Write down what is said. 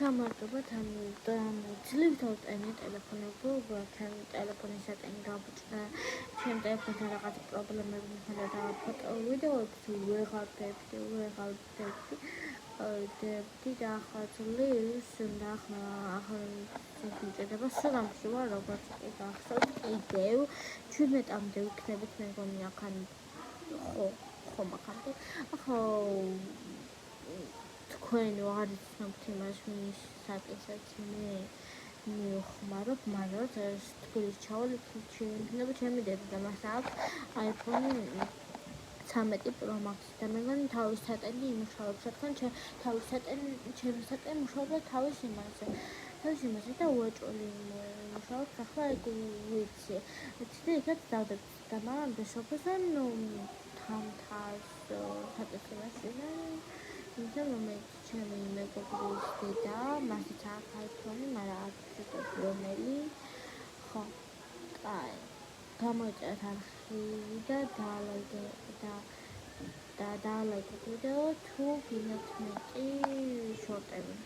გამარჯობა ძლივთ ავტენი ტელეფონებო თან ტელეფონის ატენი გავუჭრა ჩემ ტელეფონთან რაღაც პრობლემები მქონდა და ფოტო ვიდეოებს ვეღარ და ახლა ძლივს ახლა მიჭედება სულამში ვარ როგორც კი გახსოვთ კიდევ 17-მდე ვიქნებით მე მგონი ახან ხო მაგამდე ახლა თქვენ ვარ იცნობთ იმას მის საკესაც მე მივხმარებ მაგრამ თბილის ჩავალ იქნება ჩემი დედა და მას აქვს iPhone 13 Pro Max და მე მგონი თავის სატენი იმუშავებს რადგან ჩემი სატენი მუშაობდა თავის იმაზე და უეჭველი მუშაობს ახლა ეგ ვიცი და იქაც დავდებთ და მანამდე სოფოსთან თამთას საკეთებაში და ჩემი მეგობრის დედა მასიც აქვს iPhone მაგრამ არ ვიცი რომელი ხო კაი გამოიწერეთ არხი და დაალაიქეთ ვიდეო თუ გინდათ მეტი შორტები